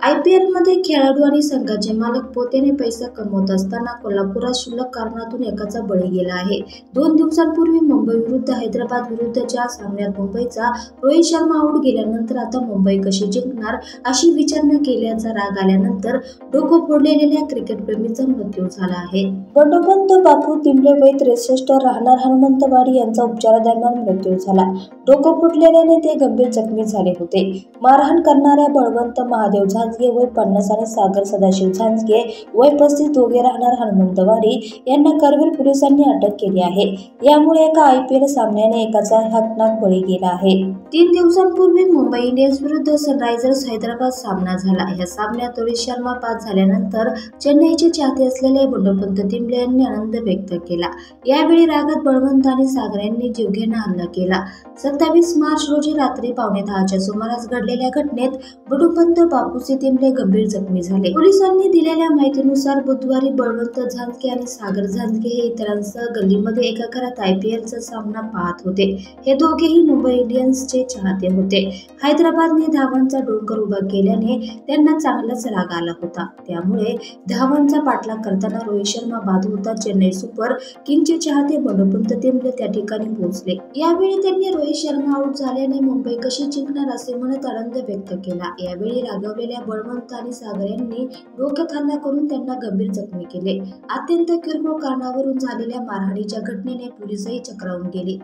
IPL मध्ये खेळाडू आणि संघाचे मालक पोत्याने पैसा कमवत असताना कोल्हापुरात क्षुल्लक कारणातून एकाचा बळी गेला आहे। 2 दिवसांपूर्वी मुंबई विरुद्ध हैदराबाद विरुद्धच्या सामन्यात मुंबईचा रोहित शर्मा आऊट गेल्यानंतर आता मुंबई कशी जिंकणार अशी विचारणा केल्याचा राग आल्यानंतर डोकं फोडलेल्या क्रिकेटप्रेमीचा मृत्यू झाला आहे। बंडोपंत बापू तिंबले वय 63 राहणार हनुमंतवाडी यांचा उपचारादरम्यान मृत्यू झाला। डोकं फुटल्याने ते गंभीर जखमी झाले होते। मारहाण करणाऱ्या बळवंत महादेव झांजगे वय 50 आणि सागर सदाशिव झांजगे वय 35 दोघे राहणार हनुमंतवाडी यांना करवीर पोलिसांनी अटक केली आहे। यामुळे एका IPL सामन्याने एकाचा हकनाक बळी गेला आहे। 3 दिवसांपूर्वी मुंबई इंडियन्स विरुद्ध सनरायझर्स हैदराबाद सामना झाला। या सामन्यात रोहित शर्मा बाद झाल्यानंतर चेन्नईचे चाहते असलेले बंडोपंत तिंबले यांनी आनंद व्यक्त केला। यावेळी रागात बळवंत आणि सागर यांनी जीवघेणा हल्ला केला। 27 मार्च रोजी रात्री 9:15च्या सुमारास घडलेल्या घटनेत बंडोपंत बापूसी तिंबले गंभीर जखमी झाले। पोलिसांनी दिलेल्या माहितीनुसार बुधवारी बळवंत झांजगे आणि सागर झांजगे हे इतरांसह गल्लीमध्ये एका घरात IPLचा सामना पाहत होते। हे दोघेही मुंबई इंडियन्सचे चाहते होते। हैदराबादने धावांचा डोंगर उभा केल्याने त्यांना चांगलाच राग आला होता। त्यामुळे धावांचा पाठलाग करताना रोहित शर्मा बाद होता चेन्नई सुपर किंग्सचे चाहते बंडोपंत तिंबले त्या ठिकाणी पोहोचले। यावेळी त्यांनी रोहित शर्मा आऊट झाल्याने मुंबई कशी जिंकणार असे म्हणत आनंद व्यक्त केला। यावेळी रागावलेल्या बळवंत आणि सागर यांनी डोक्यात हल्ला करून त्यांना गंभीर जखमी केले। अत्यंत किरकोळ कारणावरून झालेल्या मारहाणीच्या घटनेने पोलिसही चक्रावून गेले।